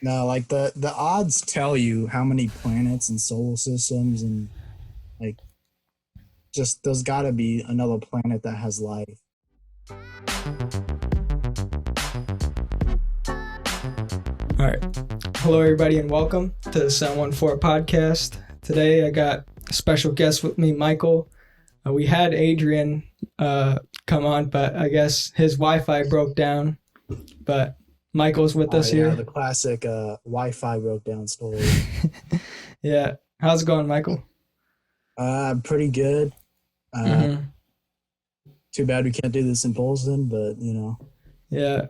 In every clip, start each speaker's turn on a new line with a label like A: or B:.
A: No, like the odds tell you how many planets and solar systems and like just there's got to be another planet that has life.
B: All right. Hello, everybody, and welcome to the 714 podcast. Today, I got a special guest with me, Michael. We had Adrian come on, but I guess his Wi-Fi broke down. But Michael's with us
A: Yeah,
B: here.
A: the classic Wi-Fi broke down story.
B: Yeah. How's it going, Michael?
A: Pretty good. Uh,
B: Mm-hmm.
A: Too bad we can't do this in Polson, but you know.
B: Yeah.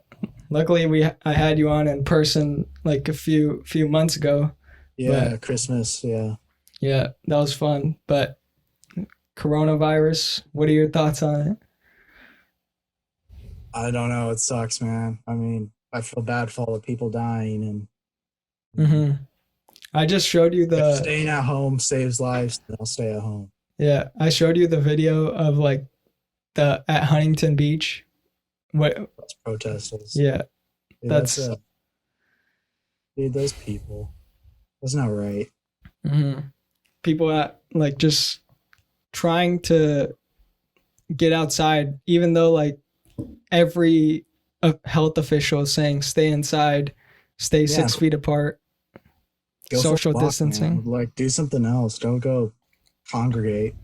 B: Luckily, I had you on in person like a few months ago.
A: Yeah,
B: But
A: Christmas. Yeah,
B: yeah, that was fun. But coronavirus, what are your thoughts on it?
A: I don't know. It sucks, man. I mean, I feel bad for all the people dying, and
B: Mm-hmm. I just showed you
A: if
B: the
A: staying at home saves lives, then I'll stay at home.
B: Yeah, I showed you the video of like the at Huntington Beach. What?
A: Those protesters.
B: Yeah,
A: Dude,
B: that's
A: dude. Those people. That's not right.
B: mhm. People at like just trying to get outside, even though like every health official is saying stay inside, stay
A: Yeah,
B: 6 feet apart,
A: go for
B: social
A: a walk, man.
B: distancing.
A: Like, do something else. Don't go congregate.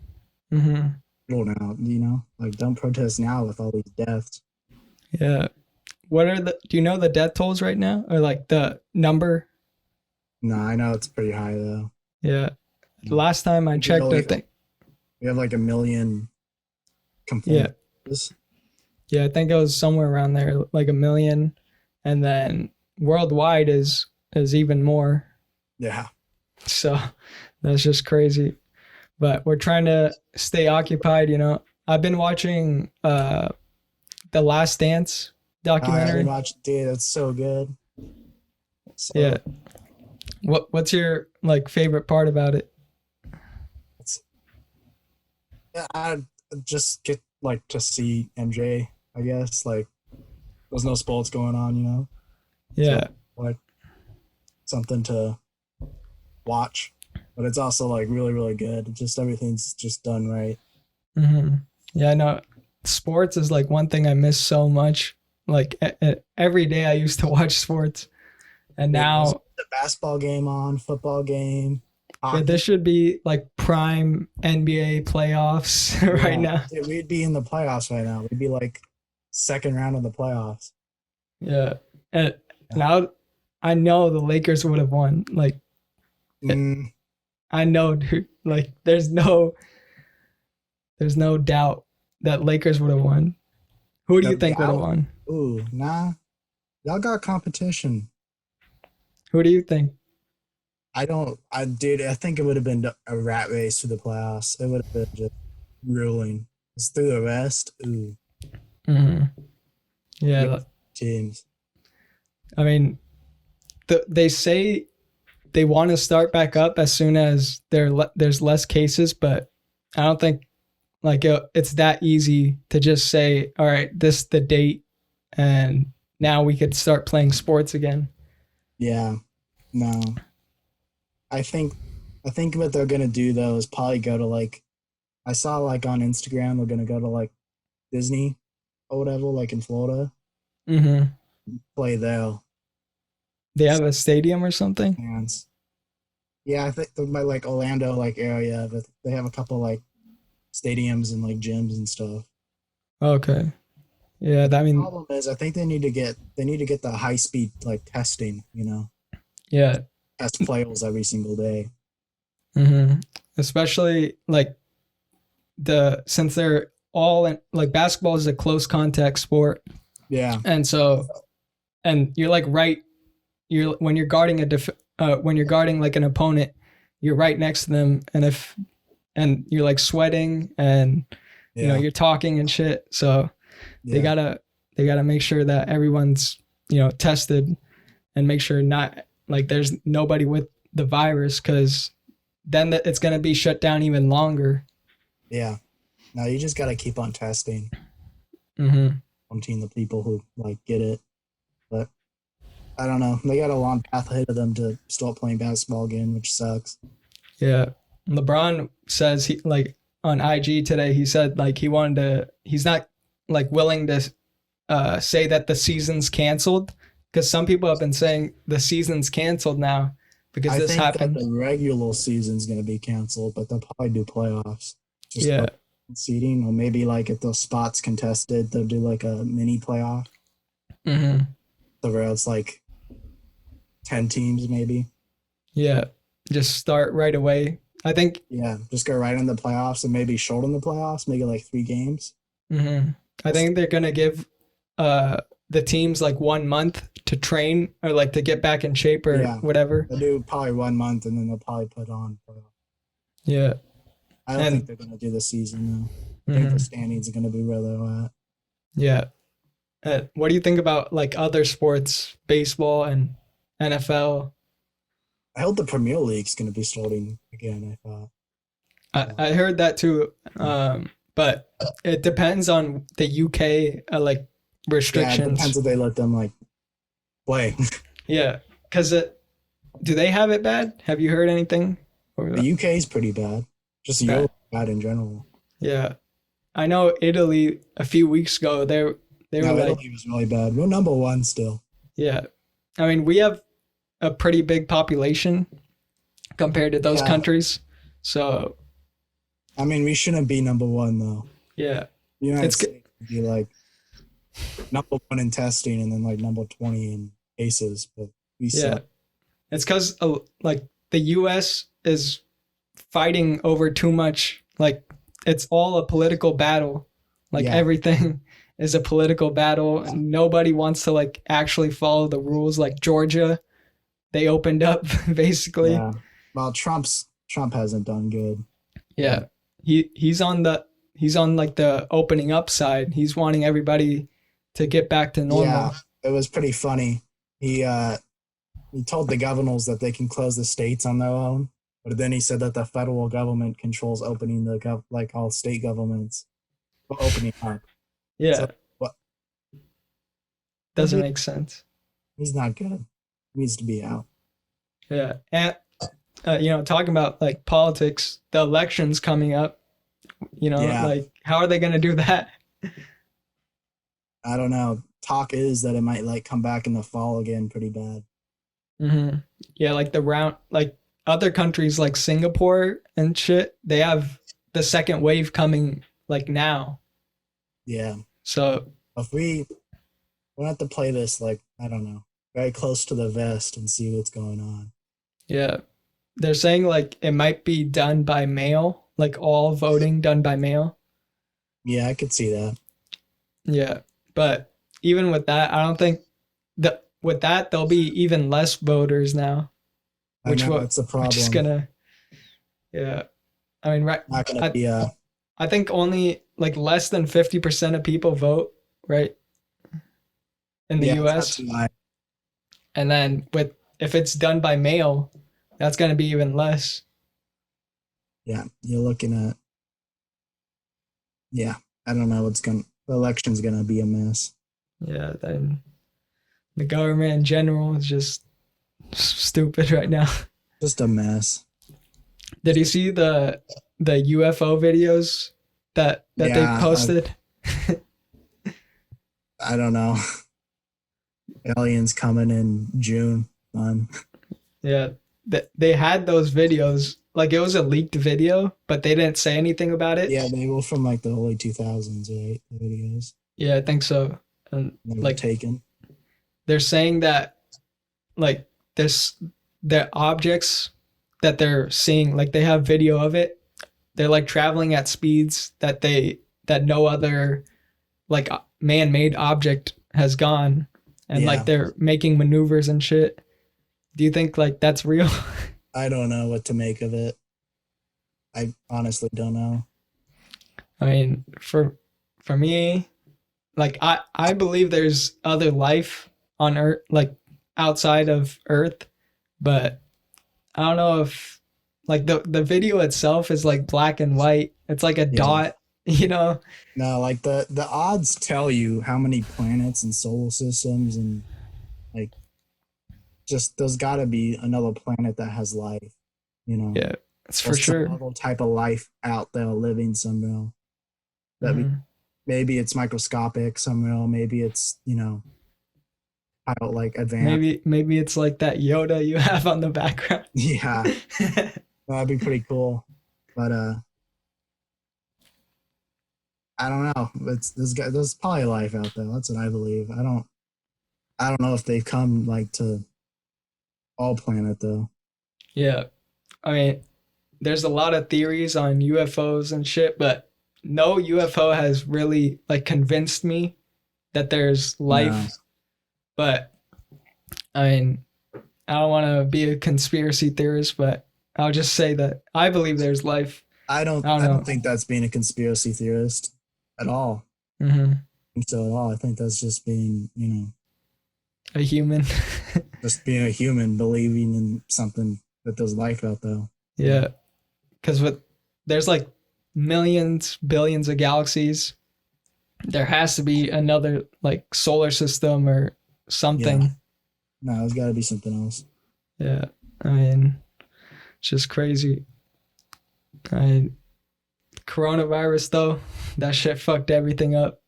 B: Hmm.
A: People now, like don't protest now with all these deaths.
B: Yeah. What are the? Do you know the death tolls right now, or like the number?
A: No, I know it's pretty high though.
B: Yeah. Last time I
A: We
B: checked, I
A: only
B: think.
A: we have like a million
B: Yeah.
A: complaints.
B: Yeah, I think it was somewhere around there, like a million, and then worldwide is even more.
A: Yeah,
B: So that's just crazy. But we're trying to stay occupied. I've been watching the Last Dance
A: I haven't
B: documentary.
A: watched. Dude, that's so good. So
B: Yeah. What's your like favorite part about it?
A: it's yeah, I just get like to see MJ. I guess like there's no sports going on, so
B: Yeah.
A: like something to watch, but it's also like really really good. Just everything's just done right.
B: Hmm. Yeah, I know. Sports is like one thing I miss so much. Like every day I used to watch sports, and
A: There's
B: now
A: the basketball game on, football game,
B: yeah,
A: hockey.
B: this should be like prime NBA playoffs right
A: Yeah,
B: now.
A: dude, we'd be in the playoffs right now. We'd be like second round of the playoffs.
B: Yeah. And
A: Yeah.
B: now I know the Lakers would have won. Like
A: Mm,
B: I know, dude. Like there's no doubt that Lakers would have won. Who do
A: no
B: you think would have
A: doubt.
B: won?
A: Ooh, nah. Y'all got competition.
B: Who do you think?
A: I don't. I think it would have been a rat race for the playoffs. It would have been just grueling. It's through the rest. Ooh,
B: Hmm.
A: good
B: Yeah,
A: teams.
B: I mean, they say they want to start back up as soon as there's less cases, but I don't think like it's that easy to just say, all right, this is the date, and now we could start playing sports again.
A: Yeah. No. I think. I think what they're gonna do though is probably go to like. I saw like on Instagram they're gonna go to like Disney or whatever, like in Florida,
B: Hmm.
A: play there.
B: They have a stadium or something.
A: Fans. Yeah, I think they might like Orlando like area, but they have a couple like stadiums and like gyms and stuff.
B: Okay. Yeah,
A: But the
B: I mean,
A: problem is, I think they need to get the high speed like testing,
B: yeah.
A: test players every single day.
B: Hmm. Especially like since they're all in like basketball is a close contact sport,
A: Yeah,
B: and so and you're like right you're when you're guarding when you're guarding like an opponent, you're right next to them, and you're like sweating and
A: yeah,
B: you're talking and shit. So they
A: yeah,
B: gotta they gotta make sure that everyone's tested and make sure not like there's nobody with the virus because then it's gonna be shut down even longer.
A: yeah. No, you just gotta keep on testing,
B: Hmm.
A: on the people who like get it. But I don't know. They got a long path ahead of them to start playing basketball again, which sucks.
B: Yeah. LeBron says he like on IG today, he said like he's not like willing to say that the season's canceled because some people have been saying the season's canceled now because
A: I
B: this
A: think that
B: happened.
A: the regular season's going to be canceled, but they'll probably do playoffs. Just
B: Yeah.
A: for seeding, or maybe like if those spots contested, they'll do like a mini playoff.
B: Hmm.
A: So where it's like 10 teams, maybe.
B: Yeah. Just start right away. I think.
A: Yeah, just go right in the playoffs and maybe shorten the playoffs, make it like 3 games.
B: Hmm. I think they're gonna give uh the teams like 1 month to train or like to get back in shape or
A: Yeah,
B: whatever.
A: they'll do probably 1 month and then they'll probably put on playoffs.
B: Yeah.
A: I don't think
B: And
A: they're going to do the season though. I think the
B: mhm,
A: standings are going to be where they're at.
B: yeah. What do you think about like other sports, baseball and NFL?
A: I hope the Premier League's going to be starting again. I thought.
B: I heard that too, but it depends on the UK like
A: Yeah, it depends
B: restrictions.
A: if they let them like play.
B: Yeah, because do they have it bad? Have you heard anything? Or,
A: The UK is pretty bad. Just
B: bad?
A: Europe bad in general.
B: Yeah, I know Italy a few weeks ago. They were
A: No,
B: like,
A: Italy was really bad. We're number one still.
B: yeah. I mean, we have a pretty big population compared to those
A: Yeah,
B: countries, so
A: I mean we shouldn't be number one though.
B: yeah,
A: The United
B: it's good.
A: States would be like number one in testing and then like number 20 in cases, but we
B: Yeah,
A: suck.
B: it's because like the U.S. is fighting over too much. Like it's all a political battle. Like
A: Yeah,
B: everything is a political battle. Nobody wants to like actually follow the rules. Like Georgia, they opened up basically.
A: yeah. Well, Trump hasn't done good.
B: Yeah, he's on like the opening up side. He's wanting everybody to get back to
A: Yeah,
B: normal.
A: it was pretty funny. He uh he told the governors that they can close the states on their own, but then he said that the federal government controls opening like all state governments for opening up. So
B: Yeah,
A: what? The
B: doesn't
A: dude,
B: make sense.
A: he's not good. He needs to be out.
B: Yeah, and talking about like politics, the elections coming up.
A: Yeah,
B: Like how are they going to do that?
A: I don't know. Talk is that it might like come back in the fall again, pretty bad.
B: Hmm. Yeah, like the round, like other countries like Singapore and shit, they have the second wave coming like now.
A: Yeah,
B: So
A: if we have to play this like I don't know, very close to the vest and see what's going on.
B: yeah, they're saying like it might be done by mail, like all voting done by mail.
A: Yeah, I could see that.
B: Yeah, but even with that, I don't think that with that there'll be even less voters now,
A: I
B: which
A: know
B: what
A: it's a
B: which is
A: problem.
B: gonna yeah. I mean, right.
A: Not gonna
B: I
A: be
B: I think only like less than 50% of people vote, right, in the
A: yeah, that's
B: US.
A: why.
B: And then with if it's done by mail, that's going to be even less.
A: Yeah, you're looking at yeah. I don't know what's gonna the election's gonna be a mess.
B: Yeah, then the government in general is just stupid right now.
A: Just a mess.
B: Did you see the UFO videos that they
A: Yeah,
B: posted?
A: I don't know. Aliens coming in June. Fun.
B: Yeah, they had those videos like it was a leaked video, but they didn't say anything about it.
A: Yeah, they were from like the early 2000s, right? The videos.
B: Yeah, I think so. And
A: They were
B: like
A: taken.
B: they're saying that like this the objects that they're seeing like they have video of it, they're like traveling at speeds that no other like man-made object has gone, and like
A: Yeah,
B: they're making maneuvers and shit. Do you think like that's real?
A: I don't know what to make of it. I honestly don't know.
B: I mean, for me, like I believe there's other life on earth, like outside of earth, but I don't know if like the video itself is like black and white. It's like a
A: Yeah.
B: dot, you know?
A: No, like the odds tell you how many planets and solar systems and like just there's got to be another planet that has life, you know,
B: Yeah, it's
A: or
B: for
A: some
B: sure.
A: other type of life out there living somewhere that we
B: Hmm.
A: maybe it's microscopic somewhere, maybe it's how like advanced.
B: Maybe it's like that Yoda you have on the background.
A: Yeah, that'd be pretty cool. But I don't know. It's there's probably life out there. That's what I believe. I don't know if they've come like to all planet though.
B: Yeah, I mean, there's a lot of theories on UFOs and shit, but no UFO has really like convinced me that there's
A: No,
B: life. But I mean, I don't want to be a conspiracy theorist, but I'll just say that I believe there's life.
A: I don't.
B: I don't
A: I don't
B: know.
A: think that's being a conspiracy theorist at all.
B: Hmm.
A: I think so at all. I think that's just being
B: A human.
A: just being a human believing in something that there's life out there. So
B: Yeah, because with there's like millions, billions of galaxies. There has to be another like solar system or
A: yeah,
B: something.
A: no, there's got to be something else.
B: Yeah, I mean, it's just crazy. I Coronavirus though, that shit fucked everything up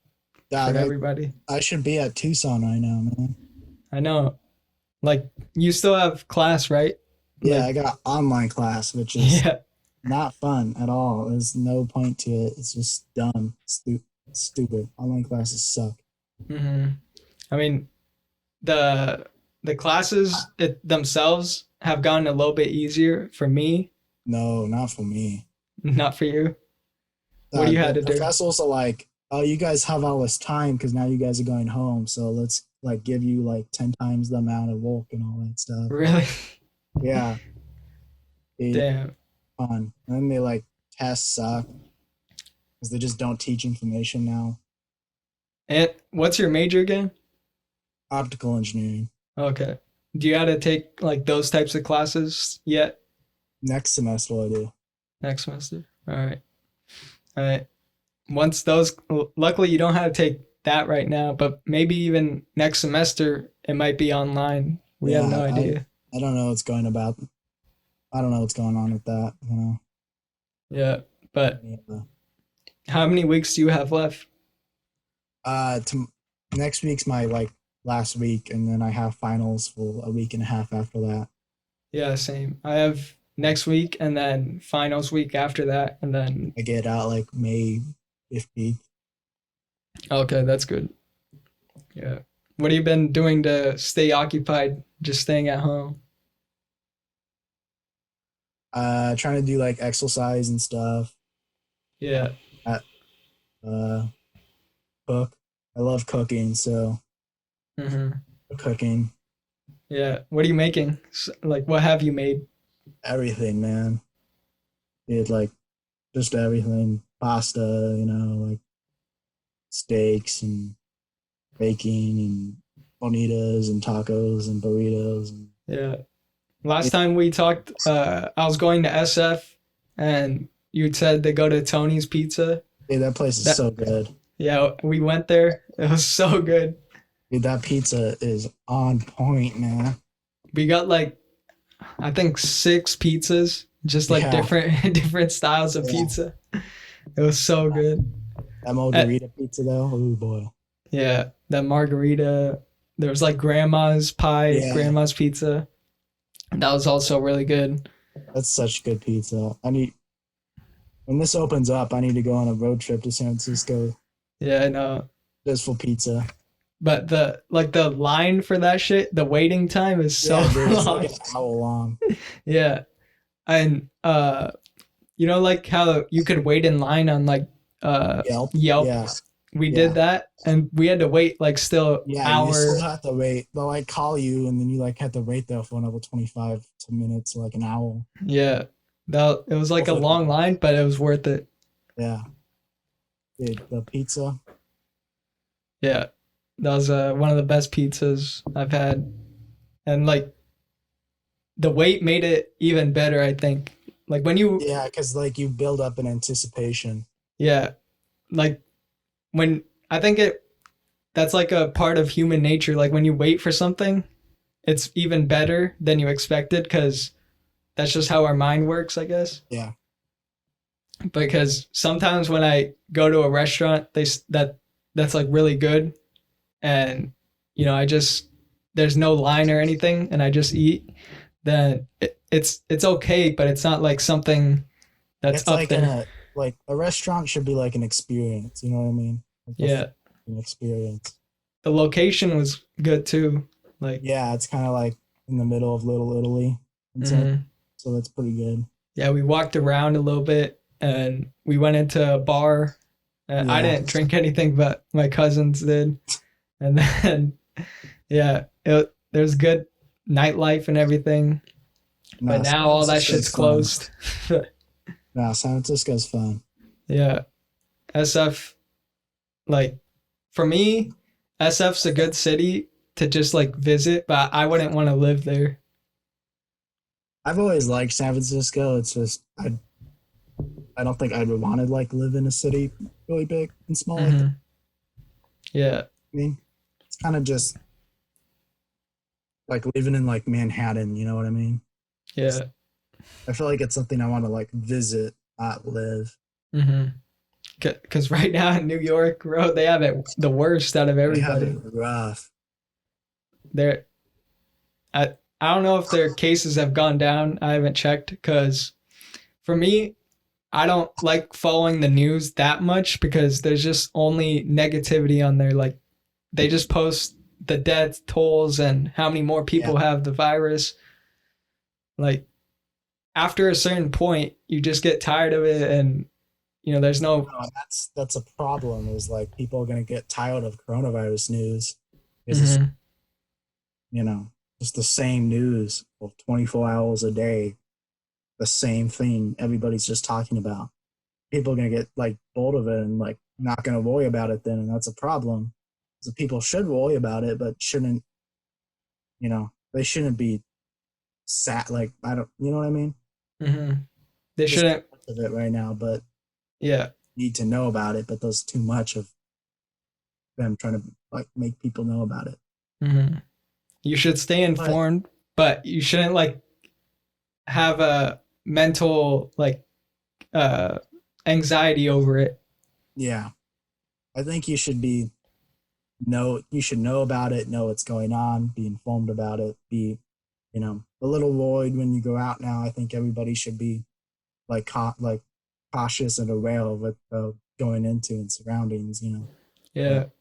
B: for
A: God,
B: everybody.
A: I should be at Tucson right now, man.
B: I know. Like you still have class, right?
A: Yeah,
B: Like
A: I got online class, which is
B: yeah.
A: not fun at all. There's no point to it. It's just dumb, stupid. Online classes suck.
B: Hmm. I mean, the the classes themselves have gotten a little bit easier for me,
A: No, not for me.
B: not for you. What do you had
A: The
B: to do?
A: professors are like, "Oh, you guys have all this time because now you guys are going home. So let's like give you like 10 times the amount of work and all that stuff."
B: Really?
A: Yeah, it,
B: Damn.
A: fun. And then they like tests suck because they just don't teach information now.
B: And what's your major again?
A: Optical engineering.
B: Okay. Do you have to take like those types of classes yet
A: Next semester I do.
B: next semester? All right. All right. Once those, luckily you don't have to take that right now, but maybe even next semester it might be online. We have
A: Yeah,
B: no idea.
A: I don't know what's going about. I don't know what's going on with that.
B: Yeah. But
A: Yeah.
B: how many weeks do you have left?
A: To next week's my like last week, and then I have finals for a week and a half after that.
B: Yeah, same. I have next week and then finals week after that. And then,
A: I get out like May 15th.
B: okay, that's good. Yeah. What have you been doing to stay occupied? Just staying at home?
A: Trying to do like exercise and stuff.
B: Yeah.
A: Uh, uh, cook. I love cooking, so
B: Hmm.
A: cooking
B: Yeah. What are you making? Like, what have you made?
A: everything, man. Did like just everything. Pasta, like steaks and baking and bonitas and tacos and burritos and
B: Yeah. Last time we talked, I was going to SF, and you said to go to Tony's Pizza.
A: dude, that place is
B: That
A: so good.
B: Yeah, we went there. It was so good.
A: Dude, that pizza is on point, man.
B: We got like I think six pizzas, just like
A: Yeah,
B: different different styles of
A: yeah.
B: pizza. It was so good.
A: That
B: Uh,
A: margarita pizza though, oh boy.
B: yeah, that margarita. There was like grandma's pie,
A: Yeah,
B: grandma's pizza. That was also really good.
A: that's such good pizza. I need when this opens up, I need to go on a road trip to San Francisco
B: Yeah, I know.
A: just for pizza.
B: But the line for that shit, the waiting time is so
A: Yeah, dude, it's like
B: long.
A: an hour long.
B: Yeah. And like how you could wait in line on like
A: Yelp.
B: Yelp.
A: Yeah,
B: We did
A: yeah.
B: that and we had to wait like still
A: Yeah, you still
B: hour.
A: have to wait. They'll like call you and then you like have to wait there for another 25 to minutes, like an hour.
B: Yeah. That it was like a
A: Hopefully,
B: long line, but it was worth it.
A: yeah. Dude, the pizza.
B: Yeah. That was one of the best pizzas I've had. And like the wait made it even better, I think. Like when you
A: Yeah, because like you build up an anticipation.
B: yeah, like when I think it that's like a part of human nature. Like when you wait for something, it's even better than you expected because that's just how our mind works, I guess.
A: Yeah.
B: Because sometimes when I go to a restaurant, that's like really good, and I just there's no line or anything, and I just eat. Then it's okay, but it's not like something that's
A: It's
B: up
A: like
B: there.
A: like a restaurant should be like an experience. You know what I mean? Like
B: Yeah,
A: an experience.
B: the location was good too. Like,
A: Yeah, it's kind of like in the middle of Little Italy and such.
B: mhm.
A: So that's pretty good.
B: Yeah, we walked around a little bit, and we went into a bar. I
A: Yeah.
B: didn't drink anything, but my cousins did. And then, yeah, there's good nightlife and everything. But
A: No, San
B: now all that
A: Francisco's
B: shit's
A: fun.
B: closed.
A: No, San Francisco's fun.
B: Yeah, SF, like, for me, SF's a good city to just like visit, but I wouldn't want to live there.
A: I've always liked San Francisco. It's just I don't think I'd want to like live in a city really big and small like that.
B: Hmm. Yeah,
A: I mean, it's kind of just like living in like Manhattan. You know what I mean?
B: yeah.
A: I feel like it's something I want to like visit, not live.
B: Hmm. Because right now in New York, bro, they have it the worst out of
A: They have
B: everybody.
A: it rough.
B: They're I don't know if their cases have gone down. I haven't checked because for me, I don't like following the news that much because there's just only negativity on there. Like they just post the death tolls and how many more
A: Yeah.
B: people have the virus. Like after a certain point, you just get tired of it, and there's no.
A: No, and that's a problem. Is like people are gonna get tired of coronavirus news because it's
B: Mhm.
A: you know just the same news for 24 hours a day, the same thing everybody's just talking about. People are gonna get like bored of it and like not gonna worry about it then, and that's a problem. So people should worry about it, but shouldn't they shouldn't be sat like I don't you know what I mean?
B: Mhm. They
A: There's too
B: shouldn't.
A: much of it right now, but
B: Yeah.
A: need to know about it. But there's too much of them trying to like make people know about it.
B: Mhm. You should stay
A: But
B: informed, but you shouldn't like have a mental like uh anxiety over it.
A: yeah, I think you should know about it, know what's going on, be informed about it, be a little worried when you go out now. I think everybody should be like cautious and aware of what going into and surroundings. But
B: Yeah.
A: at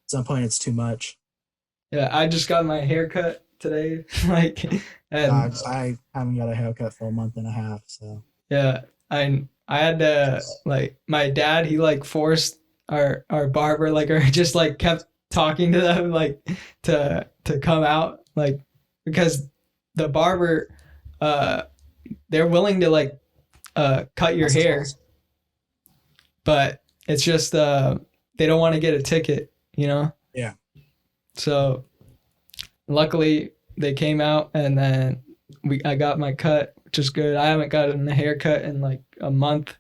A: some point it's too much.
B: Yeah, I just got my hair cut today. Like, and
A: I haven't got a haircut for a month and a half, so
B: yeah, I had to like my dad. He like forced our barber like or just like kept talking to them like to come out like because the barber uh they're willing to like cut your
A: that's
B: hair,
A: awesome.
B: but it's just they don't want to get a ticket, you know.
A: Yeah,
B: So luckily they came out and then I got my cut, which is good. I haven't gotten a haircut in like a month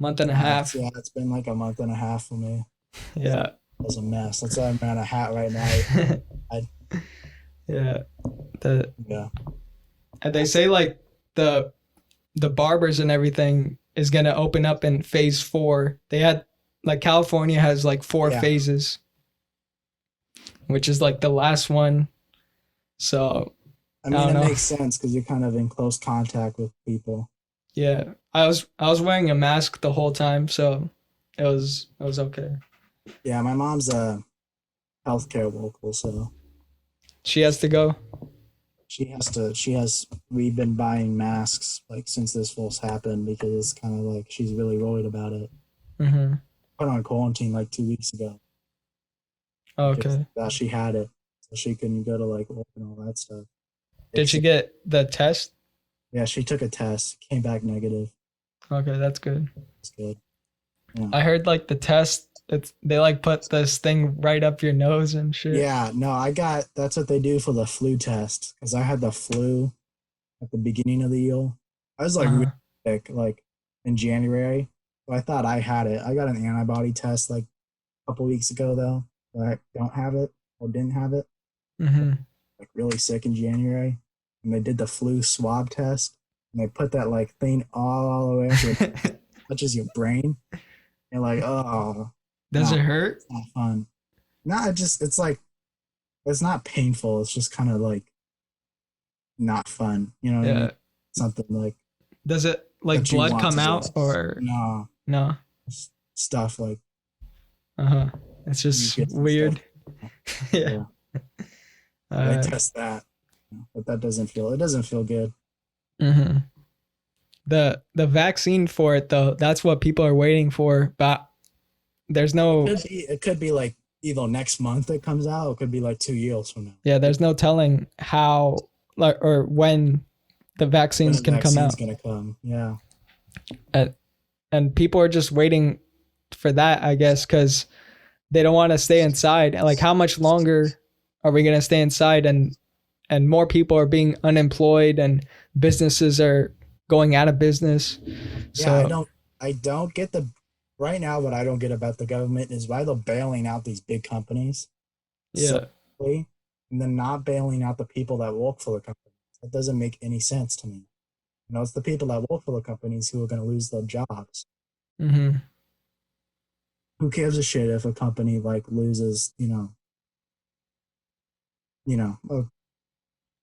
B: and a half.
A: it's been like a month and a half for me. It
B: Yeah.
A: was a mess. That's why I'm wearing a hat right now. I
B: Yeah. The
A: yeah
B: and they say like the the barbers and everything is gonna open up in phase 4. They had like California has like 4
A: yeah.
B: phases, which is like the last one. So
A: I
B: I
A: mean,
B: don't
A: it
B: know.
A: makes sense because you're kind of in close contact with people.
B: Yeah. I was wearing a mask the whole time, so it was okay.
A: Yeah, my mom's a healthcare local, so
B: She has to go.
A: she has to. She has. We've been buying masks like since this first happened because it's kind of like she's really worried about it.
B: Mhm.
A: Put on quarantine like 2 weeks ago because
B: Okay.
A: she had it, so she couldn't go to like work and all that stuff.
B: Did
A: Fix
B: she
A: it.
B: get the test?
A: Yeah, she took a test, came back negative.
B: Okay, that's good.
A: It's good. Yeah.
B: I heard like the test, they like put this thing right up your nose and shit.
A: Yeah, no, I got that's what they do for the flu test because I had the flu at the beginning of the year. I was like really
B: Uh-huh.
A: sick, like in January. So I thought I had it. I got an antibody test like a couple weeks ago though. But I don't have it or didn't have it.
B: Mhm.
A: like really sick in January, and they did the flu swab test, and they put that like thing all the way up, it touches your brain. You're like, oh,
B: Does
A: no,
B: it hurt?
A: it's not fun. No, it's like it's not painful. It's just kind of like not fun. You know what I mean?
B: Yeah.
A: Something like
B: Does it like
A: that you
B: blood
A: want
B: come
A: to
B: out
A: just
B: or
A: no
B: no?
A: stuff like
B: Uh-huh. It's just
A: mucus and stuff.
B: weird. Yeah.
A: Yeah, they
B: Uh,
A: test that, but that doesn't feel. It doesn't feel good.
B: mhm. The vaccine for it though, that's what people are waiting for, but there's no
A: It could be like either next month it comes out. It could be like 2 years from now.
B: yeah, there's no telling how like or when the
A: When
B: vaccines
A: the
B: can come
A: vaccine's
B: out.
A: gonna come. Yeah.
B: And, and people are just waiting for that, I guess, cuz they don't want to stay inside. Like how much longer are we going to stay inside and more people are being unemployed and businesses are going out of business.
A: Yeah,
B: So,
A: I don't get the right now what I don't get about the government is why they're bailing out these big companies so
B: yeah.
A: quickly and then not bailing out the people that work for the companies. That doesn't make any sense to me. You know, it's the people that work for the companies who are going to lose their jobs.
B: Mhm.
A: Who gives a shit if a company like loses,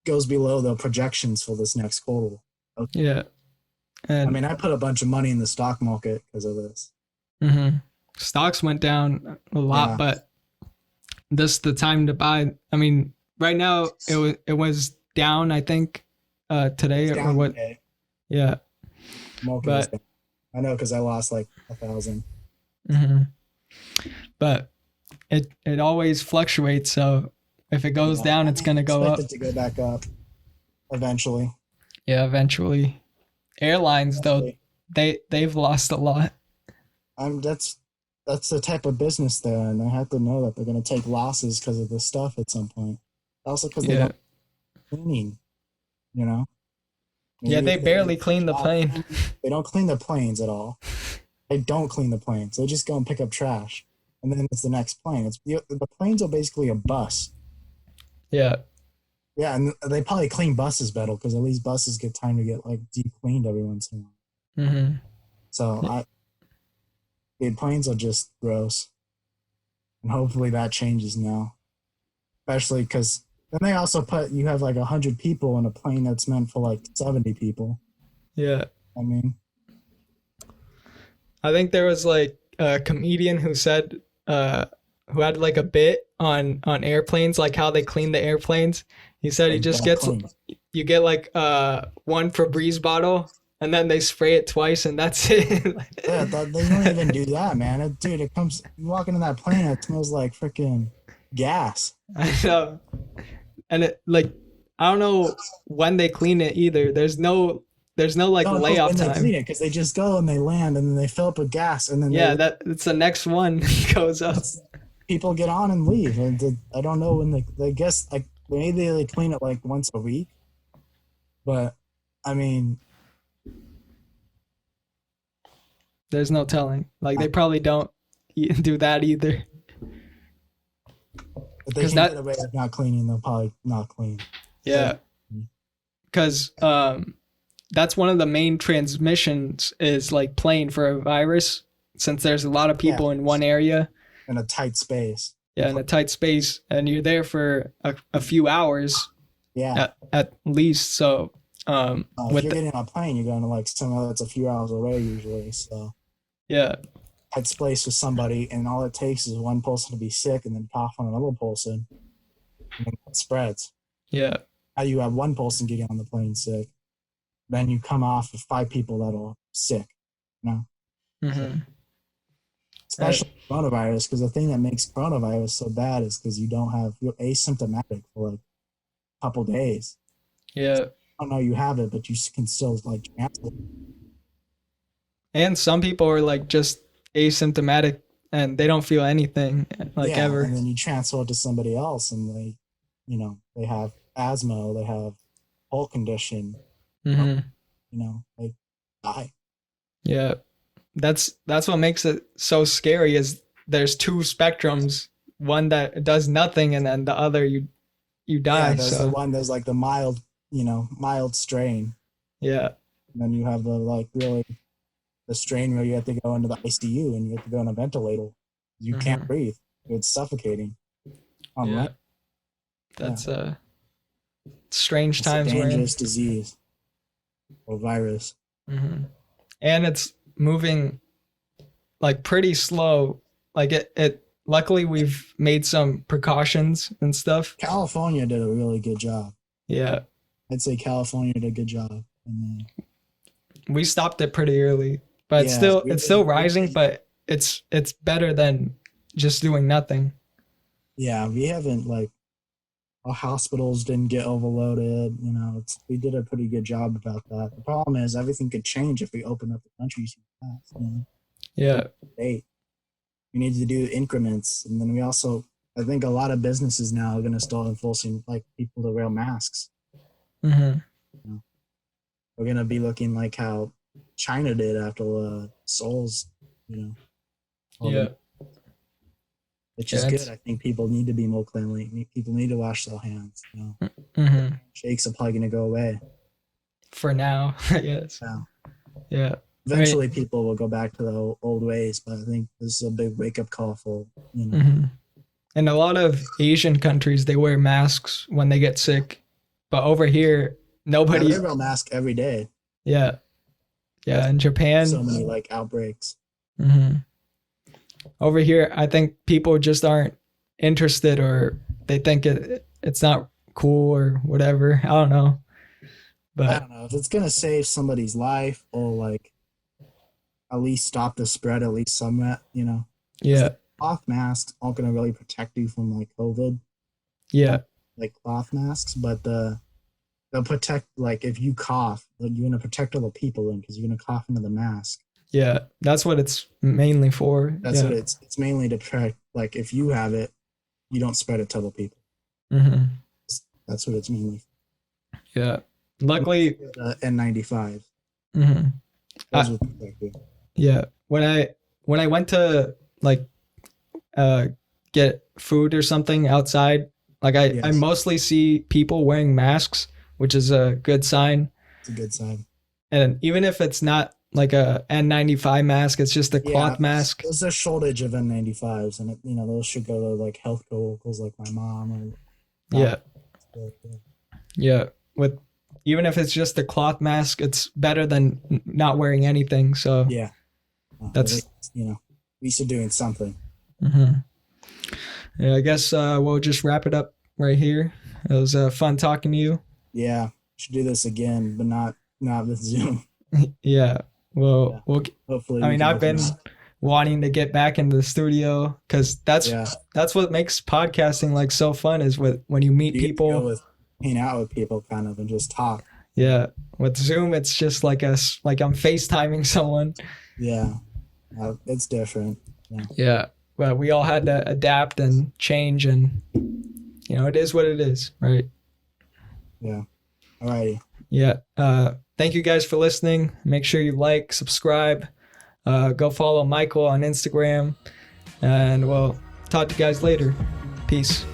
A: goes below their projections for this next quarter?
B: Yeah.
A: I
B: And
A: mean, I put a bunch of money in the stock market because of this.
B: mhm. Stocks went down a lot,
A: Yeah,
B: but this is the time to buy. I mean, right now it was down, I think,
A: it's
B: today or
A: down
B: what?
A: today.
B: Yeah.
A: Market is
B: But
A: down. I know because I lost like 1,000.
B: mhm. But it always fluctuates, so if it goes
A: Yeah,
B: down,
A: I
B: it's
A: mean,
B: going
A: I
B: to go
A: expect
B: up.
A: it to go back up eventually.
B: Yeah, eventually. Airlines though,
A: Eventually,
B: they've lost a lot.
A: I'm that's the type of business there, and they have to know that they're going to take losses because of this stuff at some point. Also, because they
B: Yeah.
A: don't cleaning, you know.
B: Yeah,
A: Maybe
B: they
A: if they did a
B: barely
A: good
B: clean the
A: job
B: plane.
A: cleaning, they don't clean the planes at all. They don't clean the planes. They just go and pick up trash, and then it's the next plane. It's the planes are basically a bus.
B: Yeah.
A: Yeah, and they probably clean buses better because at least buses get time to get like deep cleaned every once in a while.
B: Mhm.
A: So the planes are just gross, and hopefully that changes now. Especially because then they also put you have like 100 people in a plane that's meant for like 70 people.
B: Yeah.
A: I mean,
B: I think there was like a comedian who said who had like a bit on airplanes, like how they clean the airplanes. He said he
A: they
B: just
A: don't
B: gets
A: clean.
B: you get like one Febreze bottle and then they spray it twice and that's it.
A: Yeah, they don't even do that, man. Dude, it comes you walk into that plane, it smells like freaking gas.
B: I know. And it like I don't know when they clean it either. There's no like
A: Don't know
B: layoff
A: when they clean
B: time.
A: it because they just go and they land and then they fill up with gas and then they
B: Yeah, that it's the next one goes up.
A: it's, people get on and leave. And I don't know when they guess like maybe they clean it like once a week, but I mean,
B: There's no telling. Like
A: uh,
B: they probably don't do that either.
A: if they
B: Because
A: can get
B: that
A: away with not cleaning, they'll probably not clean. So,
B: yeah, because that's one of the main transmissions is like plane for a virus since there's a lot of
A: yeah,
B: people in one area,
A: in a tight space.
B: yeah, in a tight space, and you're there for a few hours
A: Yeah.
B: at least. So
A: If
B: with
A: you're getting on a plane, you're going to like somewhere that's a few hours away usually. So
B: yeah,
A: tight space with somebody, and all it takes is one person to be sick and then cough on another person, and then it spreads.
B: yeah,
A: Now you have one person getting on the plane sick, then you come off with 5 people that are sick. You know, so,
B: mm-hmm. uh,
A: especially coronavirus, because the thing that makes coronavirus so bad is because you're asymptomatic for like a couple days.
B: yeah.
A: I don't know you have it, but you can still like transfer.
B: And some people are like just asymptomatic and they don't feel anything like
A: Yeah, and
B: ever.
A: then you transfer it to somebody else, and they have asthma, they have whole condition,
B: Mm-hmm.
A: they die.
B: Yeah, that's what makes it so scary is there's two spectrums, one that does nothing and then the other you
A: Yeah,
B: die.
A: there's the
B: So
A: one. There's like the mild, mild strain.
B: yeah.
A: And then you have the like really the strain where you have to go into the ICU and you have to go on a ventilator. You can't
B: Hmm.
A: breathe. It's suffocating.
B: Yeah.
A: Right? Yeah,
B: That's strange
A: it's a
B: times we're in.
A: dangerous disease or virus.
B: Hmm. And it's moving like pretty slow. Like it luckily we've made some precautions and stuff.
A: California did a really good job.
B: Yeah.
A: I'd say California did a good job. And
B: We stopped it pretty early, but
A: yeah,
B: it's still rising, but it's better than just doing nothing.
A: yeah, we haven't like our hospitals didn't get overloaded. We did a pretty good job about that. The problem is everything could change if we open up the country too fast.
B: Yeah.
A: Hey, we need to do increments, and then we also, I think, a lot of businesses now are going to start enforcing like people to wear masks.
B: Hmm.
A: You know? We're going to be looking like how China did after Seoul's, all
B: Yeah.
A: the, which is
B: Yeah.
A: good. I think people need to be more cleanly. People need to wash their hands.
B: Hmm.
A: Shakes are probably going to go away.
B: For now, I guess.
A: Yeah.
B: Yeah.
A: Eventually, people will go back to the old ways, but I think this is a big wake up call for.
B: Hmm. In a lot of Asian countries, they wear masks when they get sick, but over here,
A: Yeah, they
B: nobody.
A: wear a mask every day.
B: Yeah. Yeah.
A: That's
B: In
A: so
B: Japan,
A: many like outbreaks.
B: hmm over here, I think people just aren't interested, or they think it's not cool or whatever. I don't know,
A: I
B: but
A: don't know if it's gonna save somebody's life or like at least stop the spread at least somewhat. Because
B: yeah,
A: like cloth masks aren't gonna really protect you from like COVID,
B: yeah,
A: like cloth masks, but they'll protect like if you cough, like, you're gonna protect other people in because you're gonna cough into the mask.
B: yeah. That's what it's mainly for.
A: That's what
B: Yeah.
A: it's mainly to protect. Like if you have it, you don't spread it to other people.
B: Hmm.
A: That's what it's mainly for.
B: Yeah. Luckily,
A: N95.
B: hmm
A: Those will protect you.
B: yeah. When I went to like uh get food or something outside, like I
A: Yes,
B: mostly see people wearing masks, which is a good sign.
A: it's a good sign.
B: And even if it's not like a N95 mask, it's just a
A: Yeah,
B: cloth mask.
A: there's a shortage of N95s, and those should go to like health workers like my mom or
B: Yeah.
A: doctors.
B: Yeah. With even if it's just a cloth mask, it's better than not wearing anything. So
A: Yeah, at
B: that's
A: least, we should doing something.
B: mhm. Yeah, I guess we'll just wrap it up right here. It was fun talking to you.
A: Yeah, should do this again, but not with Zoom.
B: Yeah.
A: Yeah,
B: Well,
A: hopefully
B: I
A: we
B: mean,
A: can
B: I've
A: open
B: been
A: up.
B: wanting to get back into the studio because
A: Yeah,
B: that's what makes podcasting like so fun is when you meet
A: you get to go
B: people.
A: with hang out with people kind of and just talk.
B: Yeah. With Zoom, it's just like like I'm FaceTiming someone.
A: Yeah, it's different. Yeah,
B: Yeah. But we all had to adapt and change, and it is what it is, right?
A: yeah. Alrighty.
B: Yeah. Thank you guys for listening. Make sure you like, subscribe, go follow Michael on Instagram, and we'll talk to you guys later. Peace.